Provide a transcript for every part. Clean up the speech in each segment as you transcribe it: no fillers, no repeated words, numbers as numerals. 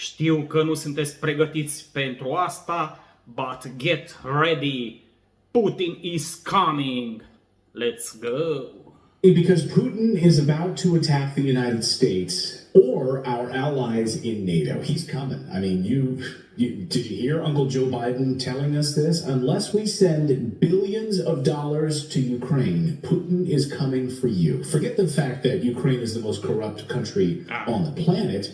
Știu că nu sunteți pregătiți pentru asta, but get ready. Putin is coming. Let's go. Because Putin is about to attack the United States or our allies in NATO. He's coming. I mean, did you hear Uncle Joe Biden telling us this? Unless we send billions of dollars to Ukraine, Putin is coming for you. Forget the fact that Ukraine is the most corrupt country on the planet.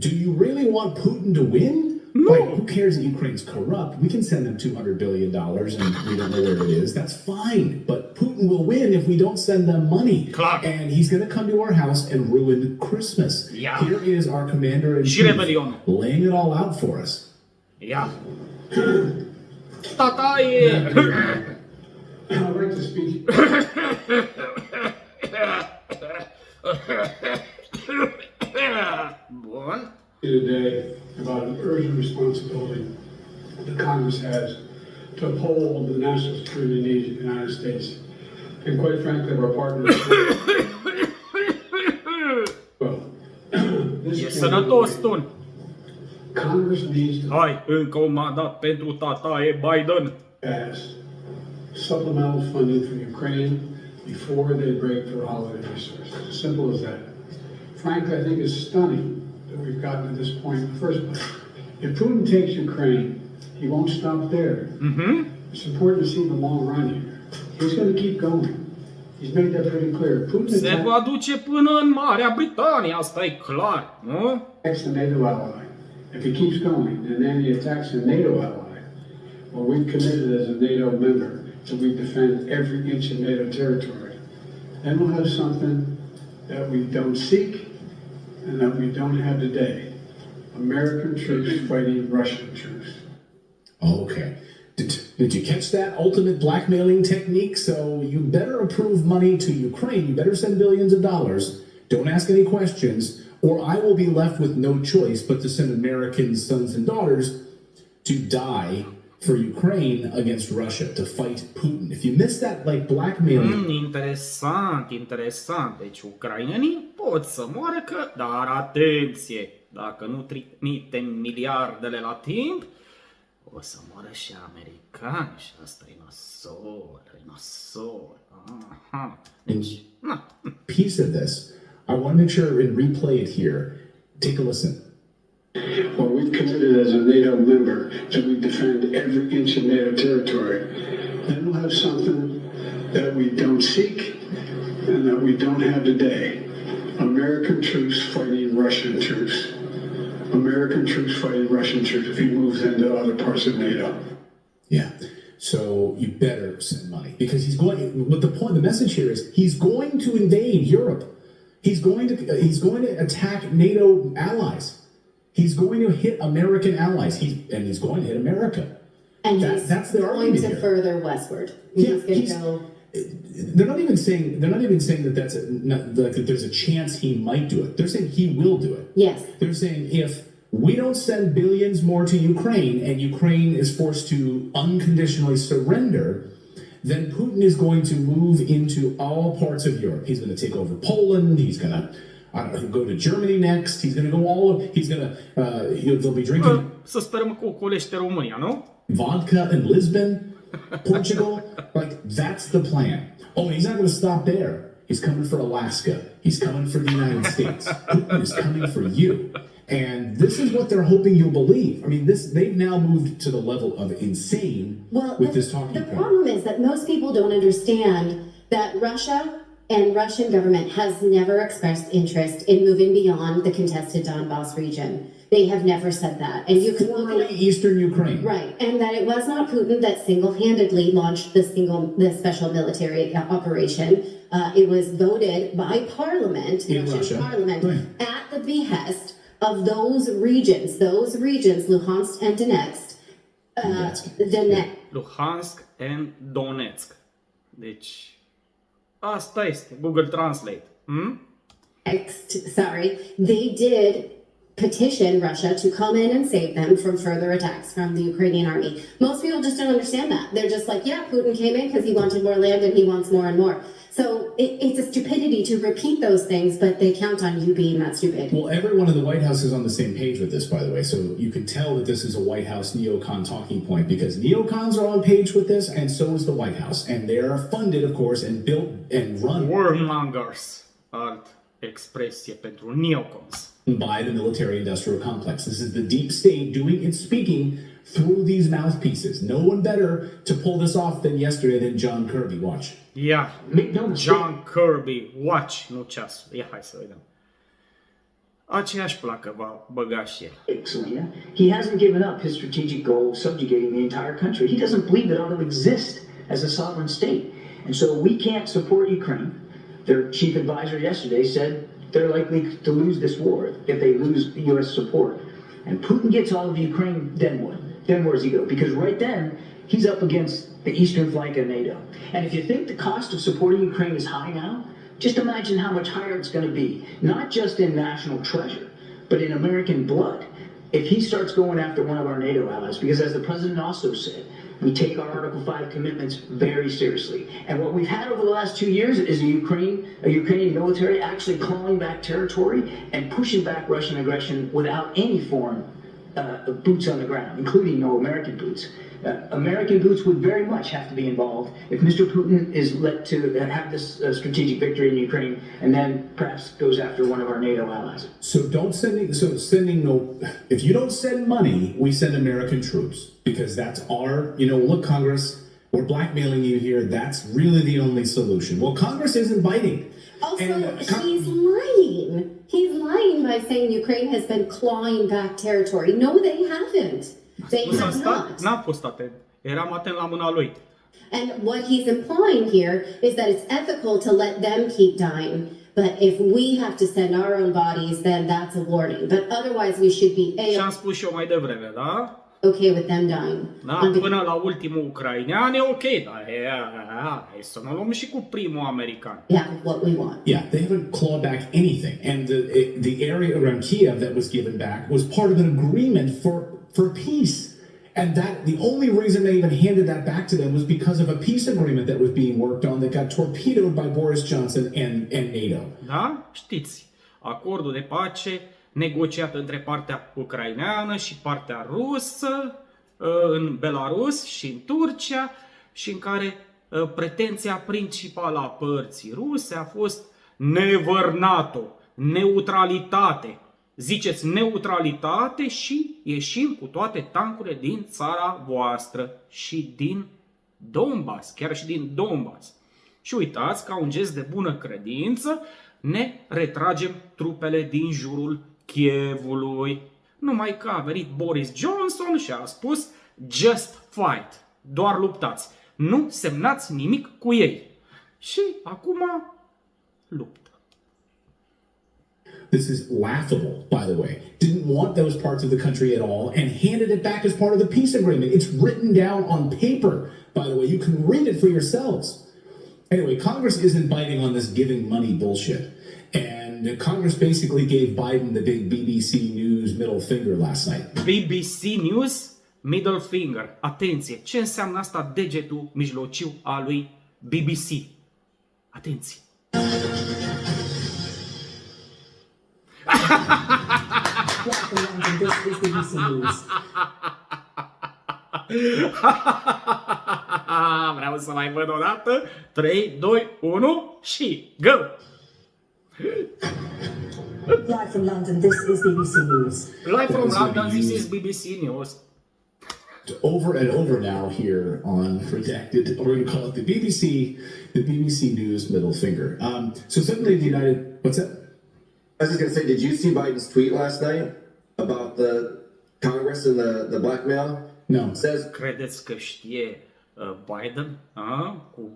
Do you really want Putin to win? No. Like, who cares that Ukraine's corrupt? We can send them $200 billion and we don't know where it is. That's fine. But Putin will win if we don't send them money. Clar. And he's going to come to our house and ruin Christmas. Yeah. Here is our commander in Și chief Revelionul. laying it all out for us. Ia. Tataie! I'd like to speak Bun. today about an urgent responsibility the Congress has to uphold the national security needs of the United States and, quite frankly, of our partners. Well, this E sănătos, Tun. Congress needs to Hai, încă un mandat pentru tataie Biden. pass supplemental funding for Ukraine before they break their holiday resources. As simple as that. Frankly, I think it's stunning that we've gotten to this point in the first place. If Putin takes Ukraine, he won't stop there. It's important to see the long run here. He's going to keep going. He's made that pretty clear. Putin Se va duce până în Marea Britanie, asta e clar, nu? attacks the NATO ally. If he keeps going, and then he attacks a NATO ally, well, we've committed as a NATO member that we defend every inch of NATO territory. Then we'll have something that we don't seek and that we don't have today. American troops fighting Russian troops. Okay. Did you catch that ultimate blackmailing technique? So you better approve money to Ukraine. You better send billions of dollars. Don't ask any questions, or I will be left with no choice but to send American sons and daughters to die for Ukraine against Russia, to fight Putin. If you miss that, like, blackmailing... Interesant, interesant. Deci ucrainenii pot să moară, dar atenție, dacă nu trimitem miliardele la timp, o să moară și americani și asta e nasol, e nasol. Aha. Deci, na. Piece of this, I want to make sure and replay it here. Take a listen. Well, we've committed as a NATO member that we defend every inch of NATO territory. Then we'll have something that we don't seek and that we don't have today. American troops fighting Russian troops. American troops fighting Russian troops if he moves into other parts of NATO. Yeah. So you better send money because he's going. But the message here is he's going to invade Europe. He's going to attack NATO allies. He's going to hit American allies. He's going to hit America. And That's the going argument to here. further westward. Yeah, He's going to go. They're not even saying that that there's a chance he might do it. They're saying he will do it. Yes. They're saying if we don't send billions more to Ukraine and Ukraine is forced to unconditionally surrender, then Putin is going to move into all parts of Europe. He's going to take over Poland. He's going to go to Germany next. He's going to go he's going to, they'll be drinking Să sperăm că ocolește România, nu? vodka in Lisbon, Portugal. Like, that's the plan. Oh, and he's not going to stop there. He's coming for Alaska. He's coming for the United States. Putin is coming for you. And this is what they're hoping you'll believe. I mean, they've now moved to the level of insane with this talking The point. problem is that most people don't understand that Russia and Russian government has never expressed interest in moving beyond the contested Donbass region. They have never said that. And you can look Formerly at Eastern Ukraine. right, and that it was not Putin that single-handedly launched the special military operation. It was voted by Parliament, In Russian Russia. Parliament, Right. at the behest of those regions, Luhansk and Donetsk. Luhansk and Donetsk. Deci, asta este. Google Translate. Sorry, they did petition Russia to come in and save them from further attacks from the Ukrainian army. Most people just don't understand that. They're just like, yeah, Putin came in because he wanted more land and he wants more and more. So it's a stupidity to repeat those things, but they count on you being that stupid. Well, everyone in the White House is on the same page with this, by the way. So you can tell that this is a White House neocon talking point because neocons are on page with this, and so is the White House. And they are funded, of course, and built and run Warmongers, alt expresie pentru neocons. by the military-industrial complex. This is the deep state doing its speaking through these mouthpieces. No one better to pull this off than yesterday than John Kirby. Watch. Ia, John Kirby, watch, nu ceasul. Ia, hai să vedem. Aceeași placă va băga și el. Selena. He hasn't given up his strategic goal of subjugating the entire country. He doesn't believe that it ought to exist as a sovereign state. And so we can't support Ukraine. Their chief advisor yesterday said they're likely to lose this war if they lose U.S. support. And Putin gets all of Ukraine, then what? Then where's he go? Because right then, he's up against the eastern flank of NATO. And if you think the cost of supporting Ukraine is high now, just imagine how much higher it's going to be, not just in national treasure, but in American blood. If he starts going after one of our NATO allies, because as the president also said, we take our Article 5 commitments very seriously. And what we've had over the last 2 years is a Ukrainian military actually clawing back territory and pushing back Russian aggression without any form of boots on the ground, including no American boots. American boots would very much have to be involved if Mr. Putin is let to have this strategic victory in Ukraine and then perhaps goes after one of our NATO allies. So if you don't send money, we send American troops because that's our, look, Congress, we're blackmailing you here. That's really the only solution. Well, Congress isn't biting. Also, he's lying. He's lying by saying Ukraine has been clawing back territory. No, they haven't. They have not. N-am fost atent. Eram atent la mâna lui. And what he's implying here is that it's ethical to let them keep dying. But if we have to send our own bodies, then that's a warning. But otherwise, we should be Ce-am spus și eu mai devreme, da? okay with them dying. Da, până la ultimul ucrainean e ok, dar hai să ne luăm și cu primul american. Yeah, what we want. Yeah, they haven't clawed back anything. And the area around Kiev that was given back was part of an agreement for peace. And the only reason they even handed that back to them was because of a peace agreement that was being worked on that got torpedoed by Boris Johnson and NATO. Da? Știți, acordul de pace negociat între partea ucraineană și partea rusă în Belarus și în Turcia și în care pretenția principală a părții ruse a fost never NATO, neutralitate. Ziceți neutralitate și ieșim cu toate tancurile din țara voastră și din Donbass, chiar și din Donbass. Și uitați, ca un gest de bună credință, ne retragem trupele din jurul Kievului. Numai că a venit Boris Johnson și a spus just fight, doar luptați, nu semnați nimic cu ei. Și acum luptă. This is laughable, by the way. Didn't want those parts of the country at all and handed it back as part of the peace agreement. It's written down on paper, by the way. You can read it for yourselves. Anyway, Congress isn't biting on this giving money bullshit. And Congress basically gave Biden the big BBC News middle finger last night. BBC News middle finger. Atenție, ce înseamnă asta degetul mijlociu al lui BBC? Atenție. Vreau să mai văd o dată. 3, 2, 1 și go! Live from London, this is BBC News. Live from London, this is BBC News. Over and over now here on Redacted, we're going to call it the BBC News middle finger. So suddenly the what's that? I was just going to say, did you see Biden's tweet last night about the Congress and the blackmail? No. It says, Credeți că știe Biden cu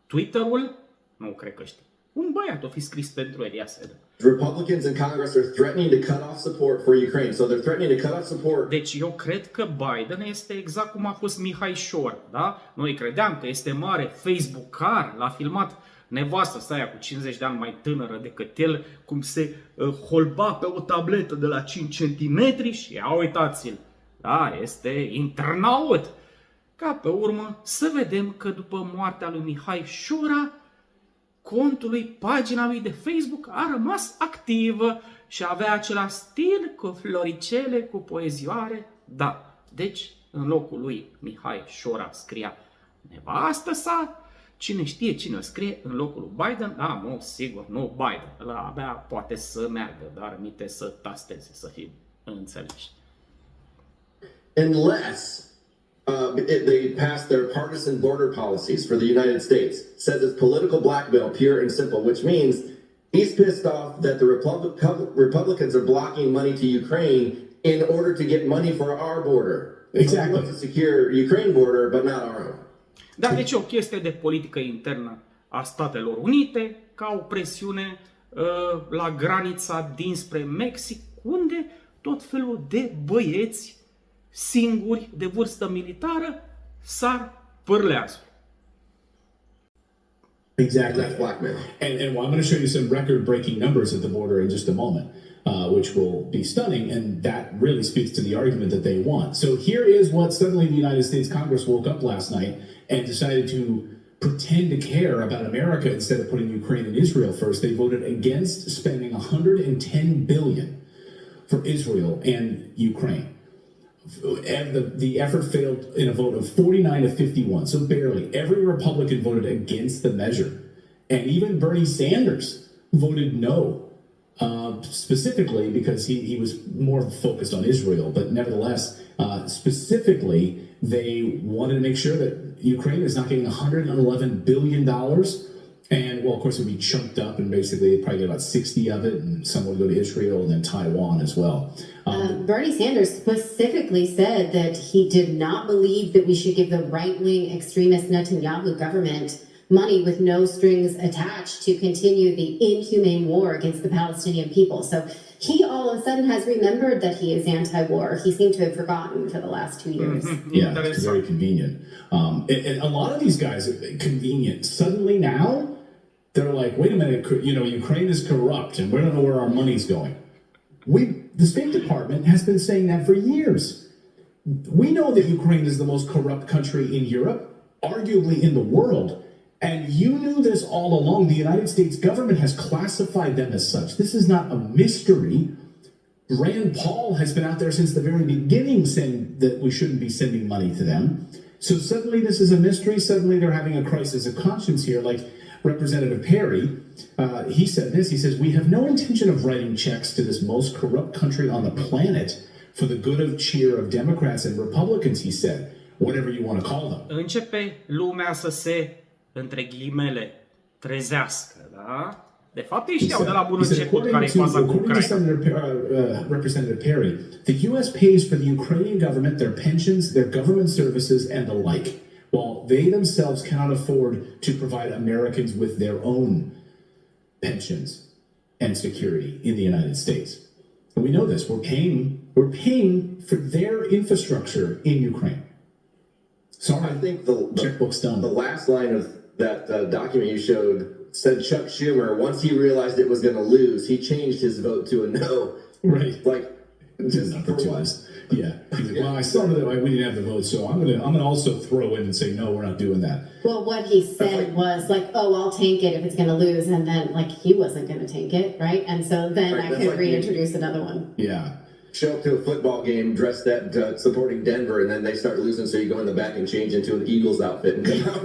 Twitter-ul? Nu cred că știe. Un băiat o fi scris pentru el, ia să vedem. Republicans in Congress are threatening to cut off support for Ukraine. So they're threatening to cut off support. Deci eu cred că Biden este exact cum a fost Mihai Șor, da? Noi credeam că este mare Facebook-car, l-a filmat nevastă sa aia cu 50 de ani mai tânără decât el, cum se holba pe o tabletă de la 5 cm și ia uitați-l, da, este internaut. Ca pe urmă să vedem că după moartea lui Mihai Șora, contul lui, pagina lui de Facebook a rămas activă și avea același stil cu floricele, cu poezioare, da, deci în locul lui Mihai Șora scria nevastă sa. Cine știe cine o scrie în locul lui Biden? Da, nu, sigur, nu Biden. Ăla abia poate să meargă, dar minte să tasteze, să fim înțeleși. Unless they pass their partisan border policies for the United States. Says it's political blackmail, pure and simple, which means he's pissed off that the Republicans are blocking money to Ukraine in order to get money for our border. Exactly. So he wants to secure Ukraine border, but not our own. Da, deci e o chestie de politică internă a Statelor Unite, ca o presiune la granița dinspre Mexic, unde tot felul de băieți singuri de vârstă militară sar pârleazul. Exactly. That's blackmail. And well, I'm going to show you some record-breaking numbers at the border in just a moment, which will be stunning, and that really speaks to the argument that they want. So here is what suddenly the United States Congress woke up last night and decided to pretend to care about America instead of putting Ukraine and Israel first. They voted against spending $110 billion for Israel and Ukraine. And the effort failed in a vote of 49 to 51, so barely. Every Republican voted against the measure. And even Bernie Sanders voted no, specifically because he was more focused on Israel. But nevertheless, specifically, they wanted to make sure that Ukraine is not getting $111 billion. And, well, of course, it would be chunked up, and basically they'd probably get about 60 of it, and some would go to Israel and then Taiwan as well. Bernie Sanders specifically said that he did not believe that we should give the right-wing extremist Netanyahu government money with no strings attached to continue the inhumane war against the Palestinian people. So he all of a sudden has remembered that he is anti-war. He seemed to have forgotten for the last 2 years. Yeah, it's very convenient. And a lot of these guys are convenient. Suddenly now, they're like, wait a minute, Ukraine is corrupt and we don't know where our money's going. The State Department has been saying that for years. We know that Ukraine is the most corrupt country in Europe, arguably in the world. And you knew this all along. The United States government has classified them as such. This is not a mystery. Rand Paul has been out there since the very beginning saying that we shouldn't be sending money to them. So suddenly this is a mystery. Suddenly they're having a crisis of conscience here. Like Representative Perry, he said this. He says, we have no intention of writing checks to this most corrupt country on the planet for the good of cheer of Democrats and Republicans, he said. Whatever you want to call them. Începe lumea să se, între ghilimele, trezească, da? De fapt, ei știau de la bun început care e faza cu Ucraina. According to Representative Perry, the U.S. pays for the Ukrainian government their pensions, their government services, and the like, while they themselves cannot afford to provide Americans with their own pensions and security in the United States. And we know this. We're paying for their infrastructure in Ukraine. Sorry, I think checkbook's done. The last line of that document you showed said Chuck Schumer, once he realized it was going to lose, he changed his vote to a no. Right. Like, just for what? Yeah. He's like, well, I saw that we didn't have the vote, so I'm gonna also throw in and say no, we're not doing that. Well, what he said was like, oh, I'll tank it if it's going to lose. And then like he wasn't going to tank it, right? And so then Right, I that's could like reintroduce another one. Yeah. Show up to a football game dressed that supporting Denver, and then they start losing, so you go in the back and change into an Eagles outfit and come out.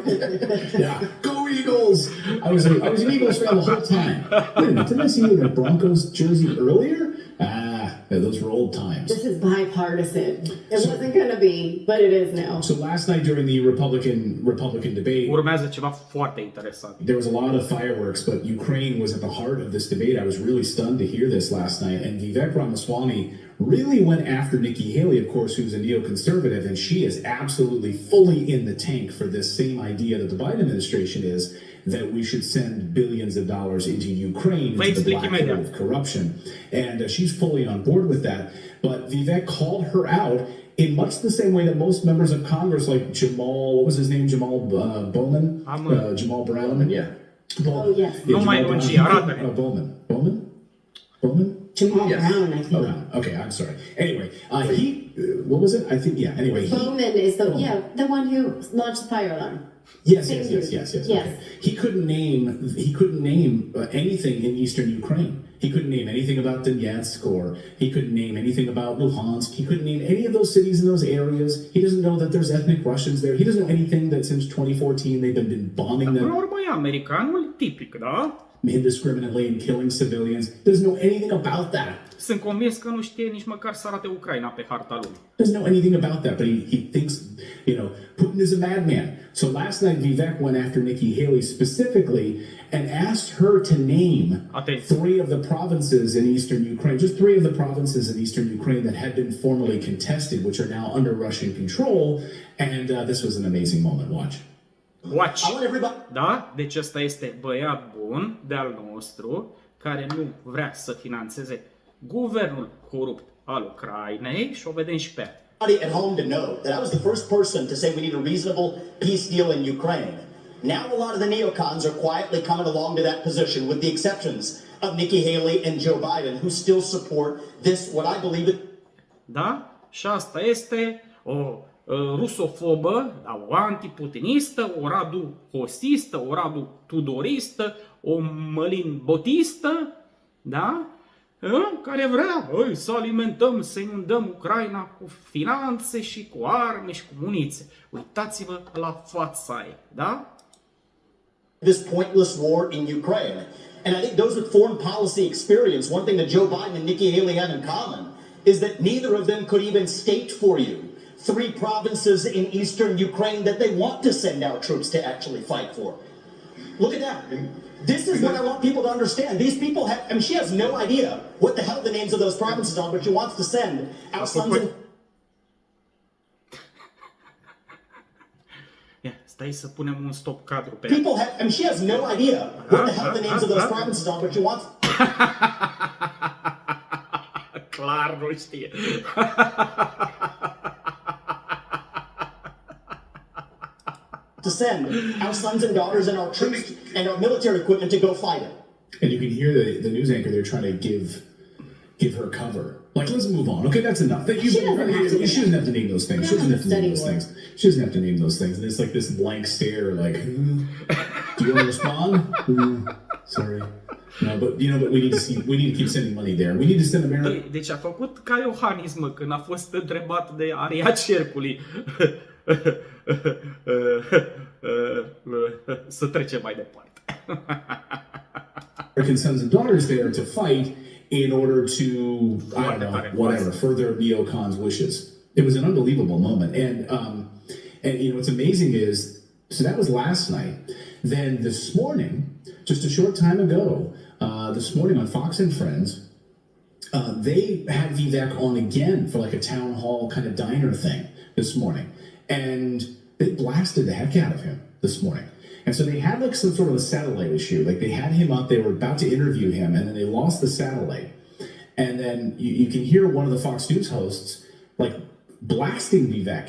Yeah. Go Eagles! I was an Eagles fan the whole time. Wait a minute, didn't I see you in a Broncos jersey earlier? Yeah, those were old times. This is bipartisan. It wasn't going to be, but it is now. So last night during the Republican debate, Urmează ceva foarte interesant. there was a lot of fireworks, but Ukraine was at the heart of this debate. I was really stunned to hear this last night. And Vivek Ramaswamy really went after Nikki Haley, of course, who's a neoconservative, and she is absolutely fully in the tank for this same idea that the Biden administration is, that we should send billions of dollars into Ukraine, into the black hole of corruption. And she's fully on board with that. But Vivek called her out in much the same way that most members of Congress, like Jamal, what was his name? Jamal Bowman? Jamal Brown? Yeah. Bowman. Oh, yes. Yeah, Nu mai Jamal lungi, Brown. arată-ne. Bowman. Bowman? Bowman? Jamal Yes. Brown, I think. Brown. Okay, I'm sorry. Anyway, what was it? I think, yeah, anyway. Bowman is the one who launched the fire alarm. Yes. Yes. Okay. He couldn't name anything in eastern Ukraine. He couldn't name anything about Donetsk, or he couldn't name anything about Luhansk. He couldn't name any of those cities in those areas. He doesn't know that there's ethnic Russians there. He doesn't know anything that since 2014 they've been bombing Până la them urmă e americanul tipic, da? indiscriminately and killing civilians. Doesn't know anything about that. Sunt convins că nu știe nici măcar să arate Ucraina pe harta lumii. Doesn't know anything about that, but he thinks, Putin is a madman. So last night, Vivek went after Nikki Haley specifically and asked her to name Atenție. 3 of the provinces in eastern Ukraine, just 3 of the provinces in eastern Ukraine that had been formally contested, which are now under Russian control. And this was an amazing moment. Watch. Watch! I want everybody. Da? Deci ăsta este băiat bun de-al nostru care nu vrea să finanțeze guvernul corupt al Ucrainei și o vedem și pe ea. At home to know that I was the first person to say we need a reasonable peace deal in Ukraine. Now a lot of the neocons are quietly coming along to that position, with the exceptions of Nikki Haley and Joe Biden, who still support this, what I believe it. Da? Și asta este o rusofobă, o antiputinistă, o Radu Hosistă, o Radu Tudoristă, o Mălin Botistă, da? Care vrea să alimentăm, să inundăm Ucraina cu finanțe și cu arme și cu muniție. Uitați-vă la fața ei, da? This pointless war in Ukraine. And I think those with foreign policy experience, one thing that Joe Biden and Nikki Haley have in common is that neither of them could even state for you 3 provinces in eastern Ukraine that they want to send out troops to actually fight for. Look at that. This is what I want people to understand. These people have, she has no idea what the hell the names of those provinces are, but she wants to send our sons and... Stai să punem un stop cadru pe People have, she has no idea what the hell the names of those provinces are, but she wants... Clar nu știe. to send our sons and daughters and our troops and our military equipment to go fight it. And you can hear the news anchor, they're trying to give her cover. Like, let's move on. Okay, that's enough. She doesn't have to name those things. We She don't doesn't have to name have to those study things. She doesn't have to name those things. And it's like this blank stare, like, do you want to respond? Sorry. No, but but we need to keep sending money there. We need to send America. Deci a făcut ca Iohannis, mă, când a fost întrebat de aria cercului. Să trecem mai departe. American sons and daughters there to fight in order to, I don't know, whatever, further neocons' wishes. It was an unbelievable moment. And what's amazing is, so that was last night. Then this morning, just a short time ago, this morning on Fox and Friends, they had Vivek on again for like a town hall kind of diner thing this morning. And they blasted the heck out of him this morning. And so they had like some sort of a satellite issue. Like they had him up, they were about to interview him, and then they lost the satellite. And then you can hear one of the Fox News hosts like blasting Vivek.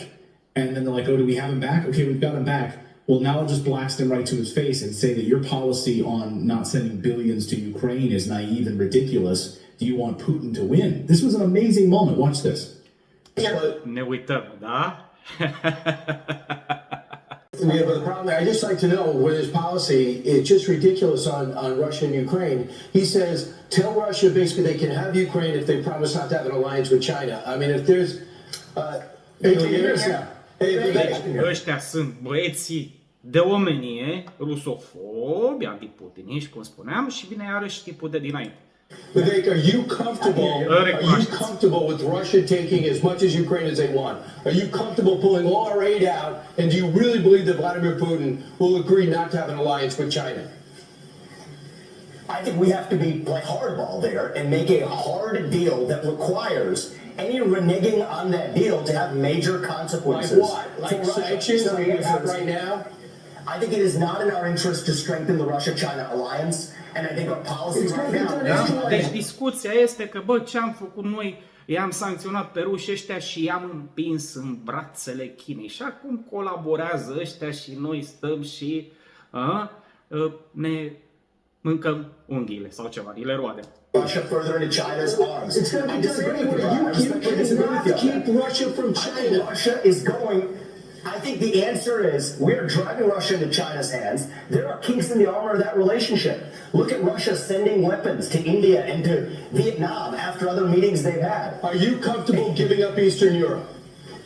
And then they're like, oh, do we have him back? Okay, we've got him back. Well, now I'll just blast him right to his face and say that your policy on not sending billions to Ukraine is naive and ridiculous. Do you want Putin to win? This was an amazing moment. Watch this. Ne uităm, da? Yeah, but the problem, I just like to know with his policy, it's just ridiculous on Russia and Ukraine. He says, tell Russia basically they can have Ukraine if they promise not to have an alliance with China. I mean, if there's... Ăștia sunt băieții de omenie, rusofobi, antiputiniști, cum spuneam, și vine iarăși tipul de dinainte. Vivek, are you comfortable with Russia taking as much as Ukraine as they want? Are you comfortable pulling all our aid out? And do you really believe that Vladimir Putin will agree not to have an alliance with China? I think we have to play hardball there and make a hard deal that requires any reneging on that deal to have major consequences. Like what? Like sanctions that we have right now? I think it is not in our interest to strengthen the Russia-China alliance, and I think our policy right now... Da? Deci discuția este că, bă, ce am făcut noi? I-am sancționat pe ruși ăștia și i-am împins în brațele Chinei. Și acum colaborează ăștia și noi stăm și ne mâncăm unghiile sau ceva, ni le roade. Russia further into China's arms. It's going to I be done disagree with anyway. you. I respectfully disagree with you. Keep Russia from I think China. Russia is going. I think the answer is we're driving Russia into China's hands. There are kinks in the armor of that relationship. Look at Russia sending weapons to India and to Vietnam after other meetings they've had. Are you comfortable giving up Eastern Europe?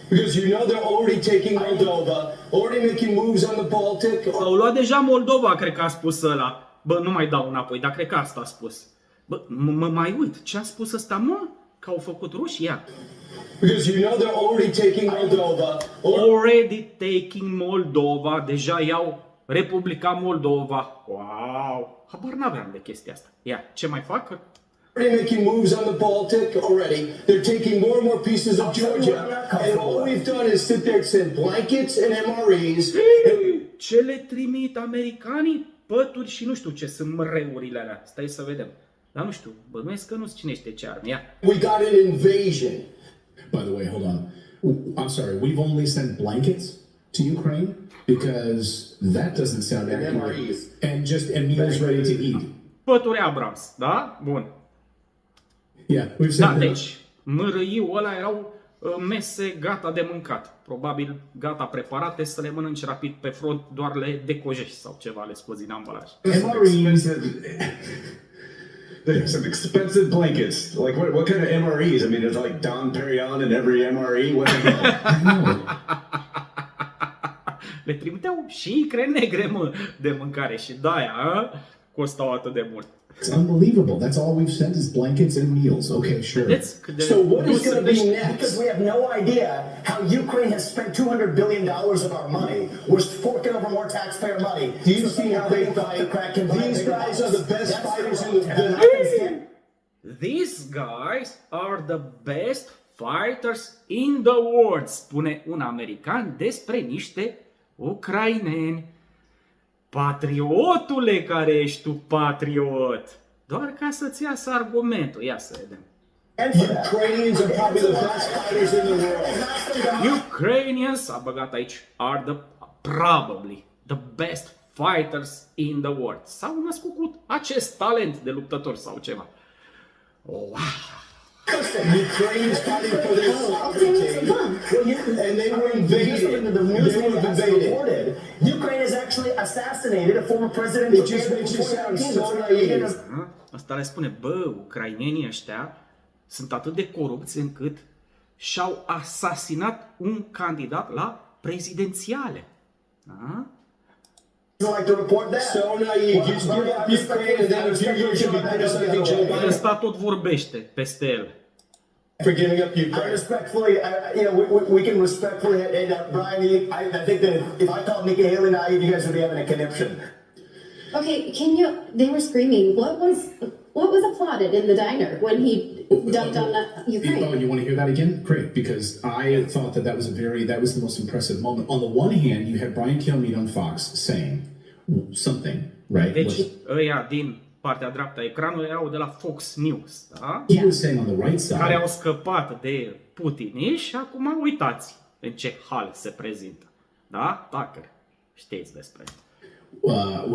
Because you know they're already taking Moldova, already making moves on the Baltic. Au luat deja Moldova, cred că a spus ăla. Bă, nu mai dau înapoi, dar cred că asta a spus. Bă, mă mai uit. Ce a spus ăsta, mă? Că au făcut rușii? Because you know they're already taking Moldova, Already taking Moldova. Deja iau Republica Moldova. Wow! Habar n-aveam de chestia asta. Ia, ce mai fac? already making moves on the Baltic already. They're taking more and more pieces of Georgia. And all we've done is sit there and send blankets and MREs. Ce le trimit americanii? Pături și nu știu ce sunt măreurile alea. Stai să vedem. Dar nu știu, bănuiesc că nu-ți cine știe ce arme. Ia. We got an invasion. By the way, hold on. I'm sorry, we've only sent blankets to Ukraine because that doesn't sound accurate. MREs. And meals ready to eat. Pături Abrams, da? Bun. Yeah, we've Da, sent deci mărâiul ăla erau mese gata de mâncat. Probabil gata preparate să le mănânci rapid pe front, doar le decojești sau ceva, le scoți din ambalaj. MREs. There's some expensive blankets. Like what kind of MREs? I mean, is like Dom Perignon in every MRE? What the hell? Le trimiteau și icre negre, mă, de mâncare și de-aia costau atât de mult. It's unbelievable. That's all we've sent is blankets and meals. Okay, sure. Vedeți cât de... So what is going to be Because next? we have no idea how Ukraine has spent $200 billion of our money. We're forking over more taxpayer money. Do you see how they fight? These guys are the best fighters in the These guys are the best fighters in the world, spune un american despre niște ucraineni. Patriotule care ești tu, patriot! Doar ca să-ți iasă argumentul. Ia să vedem. Ukrainians are probably the best fighters in the world. Ukrainians, a băgat aici, are probably the best fighters in the world. S-au născut cu acest talent de luptător sau ceva. Wow! Ukraine's fighting for their sovereignty, and they were invaded. The news They were media has invaded. reported Ukraine has actually assassinated a former president. It just makes you sound so naive. Asta le spune, bă, ucrainenii ăștia sunt atât de corupți încât și-au asasinat un candidat la prezidențiale. Da? Like to report that. So naive. You just give up Ukraine, and then in a few years you'll be criticizing Joe Biden Ăsta tot vorbește peste el. for giving up I Ukraine. respectfully, we can respectfully, and Brian, I think that if I called Nikki Haley naive, you guys would be having a conniption. Okay, they were screaming. What was applauded in the diner when he dumped on Ukraine? Oh, you want to hear that again? Great, because I thought that that was the most impressive moment. On the one hand, you had Brian Kilmeade on Fox saying something, right? Deci ăia din partea dreaptă a ecranului erau de la Fox News, da? He was saying on the right Care side, au scăpat de Putin și acum uitați în ce hal se prezintă. Da? Tucker, știți despre.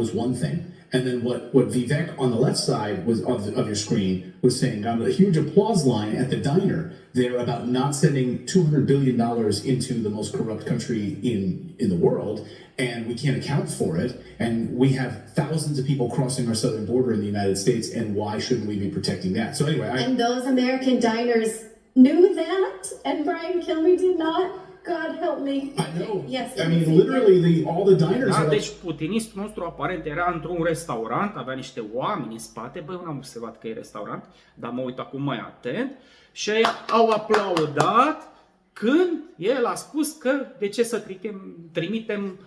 was one thing, and then what Vivek on the left side was of your screen was saying on a huge applause line at the diner there about not sending $200 billion into the most corrupt country in the world, and we can't account for it, and we have thousands of people crossing our southern border in the United States, and why shouldn't we be protecting that? So anyway, And those American diners knew that, and Brian Kilmeade did not. God help me. I know. Yes. I mean, literally, all the diners Da, are like, deci putinistul nostru aparent era într-un restaurant, avea niște oameni în spate, băi, eu n-am observat că e restaurant, dar mă uit acum mai atent, și ei au aplaudat când el a spus că de ce să trimitem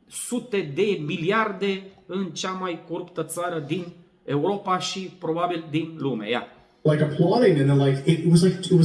sute de miliarde în cea mai coruptă țară din Europa și probabil din lume. Ia. like applauding, and then like it was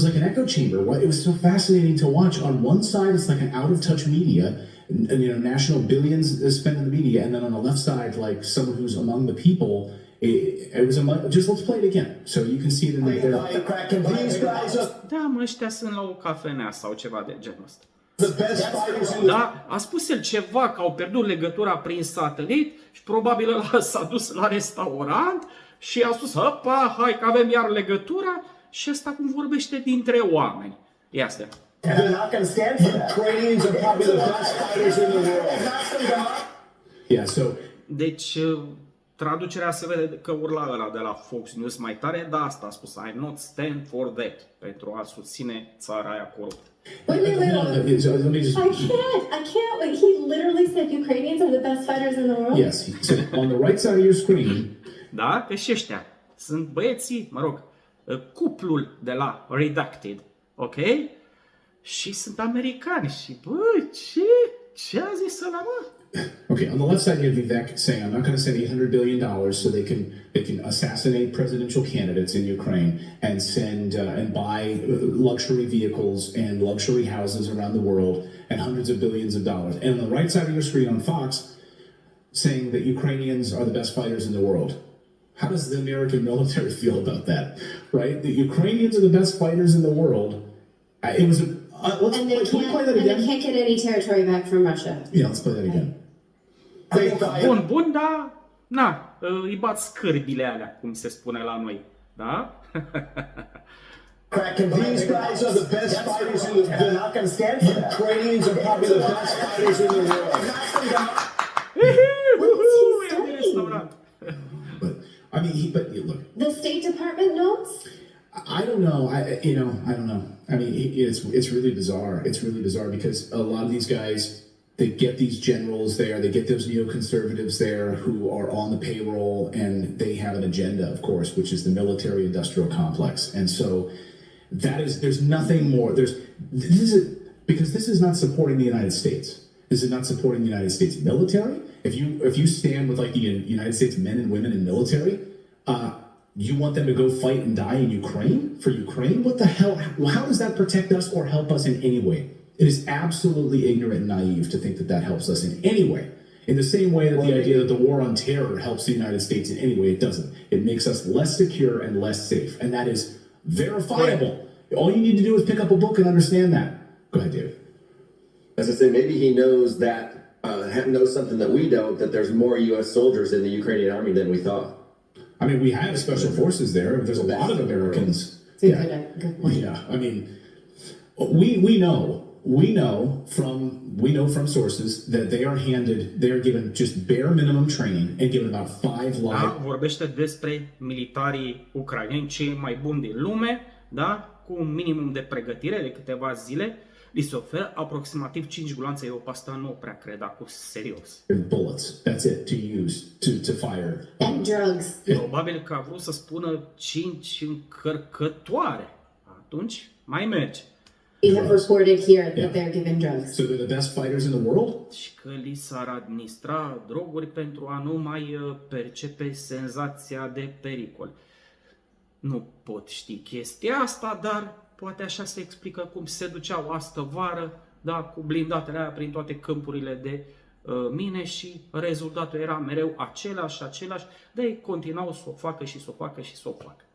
like an echo chamber. It was so fascinating to watch. On one side, it's like an out of touch media, and national billions spent in the media, and then on the left side, like someone who's among the people. It was just let's play it again so you can see it in The crack and These guys are Da, mă, ăștia sunt la o cafenea sau ceva de genul ăsta. The best fighters in the Da? A spus el ceva că au pierdut legătura prin satelit și probabil ăla s-a dus la restaurant și a spus, hăpa, hai că avem iar legătura și ăsta cum vorbește dintre oameni. Ia stă. They're not going to stand for that. Ukrainians are probably the best fighters in the world. Yeah, so Deci, traducerea se vede că urla ăla de la Fox News mai tare, dar asta a spus, I not stand for that, pentru a susține țara aia coruptă. Wait, wait, wait, hold on, wait. let me just. I can't wait. He literally said Ukrainians are the best fighters in the world? Yes, so on the right side of your screen, Da? Că și ăștia sunt băieții, mă rog, cuplul de la Redacted, ok? Și sunt americani și, bă, ce a zis ăla, mă? okay, on the left side you have Vivek saying, I'm not going to send $800 billion so they can assassinate presidential candidates in Ukraine and send and buy luxury vehicles and luxury houses around the world and hundreds of billions of dollars. And on the right side of your screen on Fox, saying that Ukrainians are the best fighters in the world. How does the American military feel about that? Right? The Ukrainians are the best fighters in the world. It was a. Can we play that And they again? can't get any territory back from Russia. Yeah, let's play that again. Bun, dar, na, îi bat scârbile alea, cum se spune la noi, da? These guys are the best fighters in the world. They're not going to stand for that. Ukrainians are probably the best fighters in the world. Ia din restaurant. But I mean, look, The State Department notes? I don't know. I don't know. I mean, it's really bizarre. It's really bizarre because a lot of these guys, they get these generals there, they get those neoconservatives there who are on the payroll, and they have an agenda, of course, which is the military-industrial complex. And so there's nothing more. Because this is not supporting the United States. This is not supporting the United States military. If you stand with like the United States men and women in military, you want them to go fight and die in Ukraine for Ukraine? What the hell? How does that protect us or help us in any way? It is absolutely ignorant and naive to think that that helps us in any way. In the same way that the idea that the war on terror helps the United States in any way, it doesn't. It makes us less secure and less safe. And that is verifiable. All you need to do is pick up a book and understand that. Go ahead, David. As I say, maybe he knows that, knows something that we don't, that there's more U.S. soldiers in the Ukrainian army than we thought. I mean, we have special forces there. There's a lot of Americans. Good point. Yeah, I mean, we know from sources that they are given just bare minimum training and given about 5 Da? live. Vorbește despre militarii ucraineni cei mai buni din lume, da? Cu un minimum de pregătire de câteva zile, li se oferă aproximativ 5 gloanțe. Eu pe asta nu o prea cred acum serios. Bullets. That's it to use to fire. And drugs. Probabil că a vrut să spună 5 încărcătoare. Atunci mai merge. We have reported here Yeah. that they're given drugs. So they're the best fighters in the world. Și că li s-ar administra droguri pentru a nu mai percepe senzația de pericol. Nu pot ști chestia asta, dar poate așa se explică cum se duceau astă vară, da, cu blindatele aia prin toate câmpurile de mine și rezultatul era mereu același, dar ei continuau să o facă și să o facă și să o facă.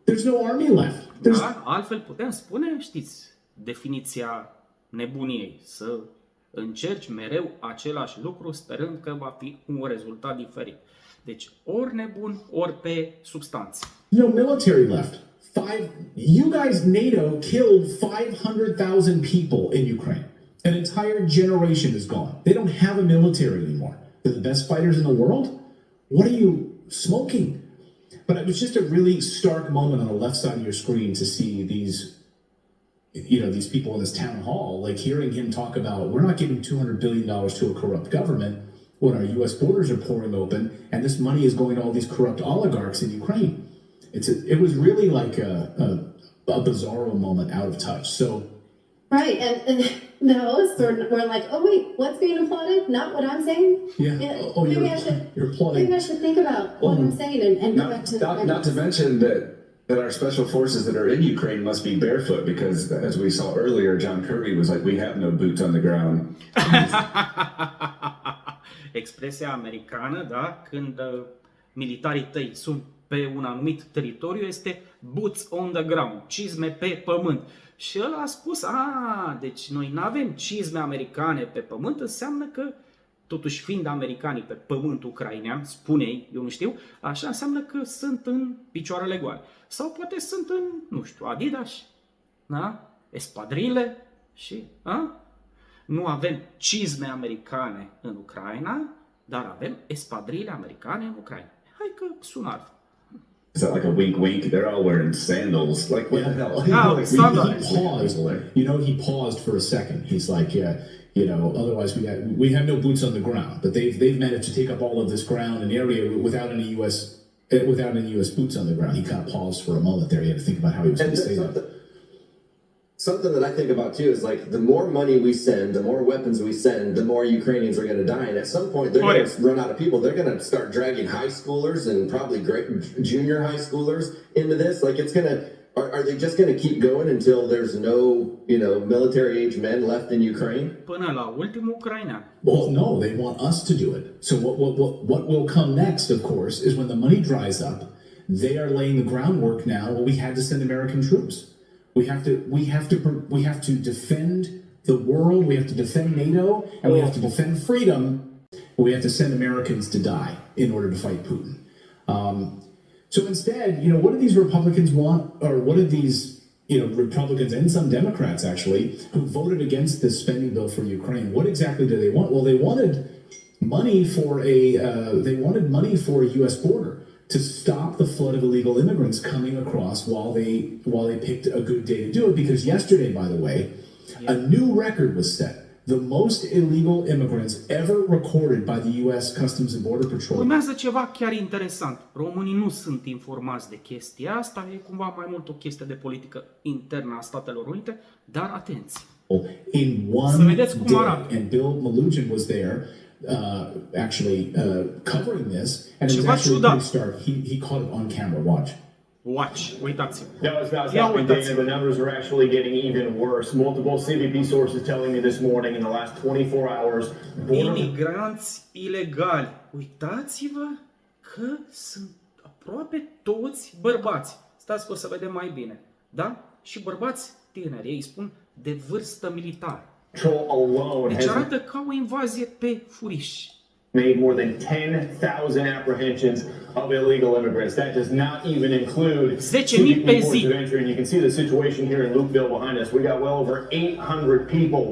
There's no army left. Da? Altfel putem spune, știți, definiția nebuniei, să încerci mereu același lucru sperând că va fi un rezultat diferit. Deci ori nebun, ori pe substanțe. No military left. You guys, NATO, killed 500,000 people in Ukraine. An entire generation is gone. They don't have a military anymore. They're the best fighters in the world? What are you smoking? But it was just a really stark moment on the left side of your screen to see these people in this town hall, like hearing him talk about, we're not giving $200 billion to a corrupt government when our U.S. borders are pouring open, and this money is going to all these corrupt oligarchs in Ukraine. It was really like a bizarro moment out of touch. So, Right, and the hosts were like, oh wait, what's being applauded? Not what I'm saying? yeah. Oh, you're applauding. Maybe I should think about what I'm saying and go back to... Not to mention that our special forces that are in Ukraine must be barefoot because, as we saw earlier, John Kirby was like, we have no boots on the ground. Expresia americană, da, când militarii tăi sunt pe un anumit teritoriu este boots on the ground, cizme pe pământ. Și el a spus, deci noi nu avem cizme americane pe pământ, înseamnă că, totuși fiind americanii pe pământ ucrainean, spune-i, eu nu știu, așa înseamnă că sunt în picioarele goale. Sau poate sunt în, nu știu, Adidas, da? Espadrile și, nu avem cizme americane în Ucraina, dar avem espadrile americane în Ucraina. Hai că sună altfel. Is that like a wink wink? They're all wearing sandals. Like, what the hell? Oh, Like, sandals. He paused. You know, he paused for a second. He's like, yeah, you know, otherwise we have no boots on the ground. But they've managed to take up all of this ground and area without any U.S. boots on the ground. He kind of paused for a moment there. He had to think about how he was going to say that. Something that I think about too is like the more money we send, the more weapons we send, the more Ukrainians are going to die. And at some point, they're going to run out of people. They're going to start dragging high schoolers and probably junior high schoolers into this. Like it's going to, are they just going to keep going until there's no, military age men left in Ukraine? Până la ultimul ucrainean. Well, no, they want us to do it. So what will come next, of course, is when the money dries up, they are laying the groundwork now. Well, we had to send American troops. We have to defend the world. We have to defend NATO, and we have to defend freedom. We have to send Americans to die in order to fight Putin. So instead, what do these Republicans want, or what do these Republicans and some Democrats actually who voted against this spending bill for Ukraine? What exactly do they want? Well, they wanted money for a U.S. border to stop the flood of illegal immigrants coming across while they picked a good day to do it. Because yesterday, by the way, a new record was set. The most illegal immigrants ever recorded by the U.S. Customs and Border Patrol. Urmează ceva chiar interesant. Românii nu sunt informați de chestia asta, e cumva mai mult o chestie de politică internă a Statelor Unite, dar atenție. In one Să vedeți cum day, arată. and Bill Melugin was there, covering this, and it was Ceva actually ciudat. pretty stark. He caught it on camera. Watch. Watch, uitați-vă. No, it's not Ia stopping, Dana. uitați-vă. The numbers are actually getting even worse. Multiple CBP sources telling me this morning in the last 24 hours. Imigranți ilegali. Uitați-vă că sunt aproape toți bărbați. Stați că o să vedem mai bine. Da? Și bărbați tineri. Ei spun de vârstă militară. Patrol alone Deci has arată ca o invazie pe furiș. made more than 10,000 apprehensions of illegal immigrants. That does not even include 10.000 pe ports zi. of entry. And you can see the situation here in Lukeville behind us. We got well over 800 people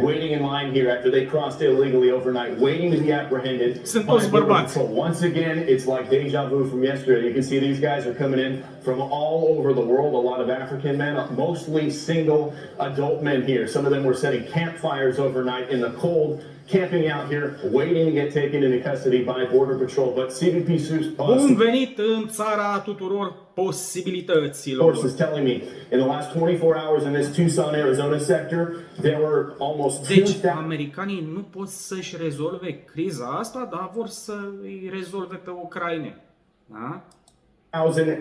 waiting in line here after they crossed illegally overnight, waiting to be apprehended. Sunt by toți Border bărbați. Patrol. Once again, it's like deja vu from yesterday. You can see these guys are coming in from all over the world. A lot of African men, mostly single adult men here. Some of them were setting campfires overnight in the cold, camping out here, waiting to get taken into custody by Border Patrol. But CBP Bun venit în țara tuturor posibilităților. sources telling me in the last 24 hours in this Tucson, Arizona sector, there were almost Deci, 2,000 americanii nu pot să-și rezolve criza asta, dar vor să îi rezolve pe ucraineni. Da?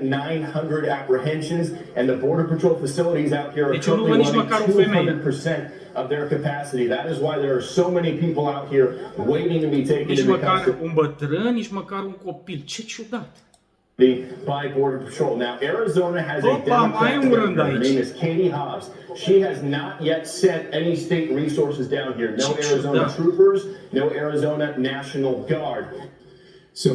900 apprehensions, and the Border Patrol facilities out here are Deci nu currently văd nici măcar o running femeie. 200% of their capacity. That is why there are so many people out here waiting to be taken Nici into măcar custody un bătrân, nici măcar un copil. Ce ciudat! by Border Patrol. Now, Arizona has a Opa, mai Democrat un rând governor. Her aici. name is Katie Hobbs. She has not yet sent any state resources down here. No Ce Arizona ciudat. troopers, no Arizona National Guard. So,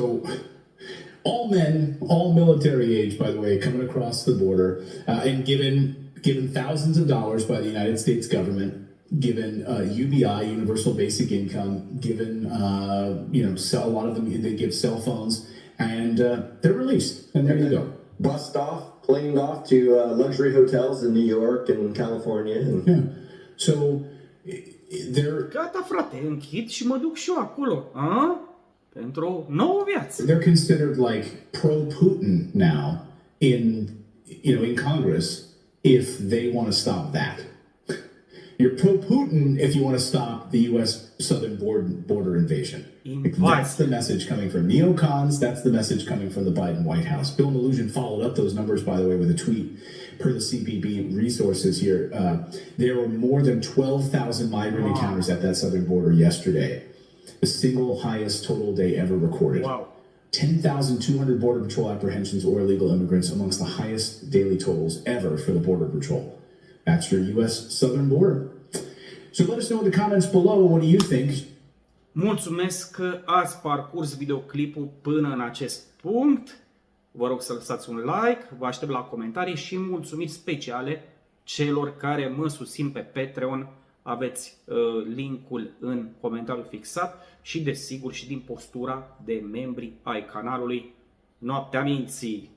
all men, all military age, by the way, coming across the border and given thousands of dollars by the United States government, given UBI, Universal Basic Income, given a lot of them they give cell phones, and they're released, and there you go. Bussed off, planed off to luxury hotels in New York and California. And Yeah. So they're Gata, frate, închid și mă duc și eu acolo. A? Pentru o nouă viață. they're considered like pro-Putin now in Congress if they want to stop that. You're pro-Putin if you want to stop the U.S. southern border invasion. That's the message coming from neocons. That's the message coming from the Biden White House. Bill Melugin followed up those numbers, by the way, with a tweet. Per the CBP resources here, there were more than 12,000 migrant encounters at that southern border yesterday. The single highest total day ever recorded. Wow. 10,200 Border Patrol apprehensions or illegal immigrants, amongst the highest daily totals ever for the Border Patrol. That's your U.S. southern border. So let us know in the comments below, what do you think? Mulțumesc că ați parcurs videoclipul până în acest punct. Vă rog să lăsați un like, vă aștept la comentarii și mulțumiri speciale celor care mă susțin pe Patreon. Aveți linkul în comentariul fixat și desigur și din postura de membri ai canalului Noaptea Minții.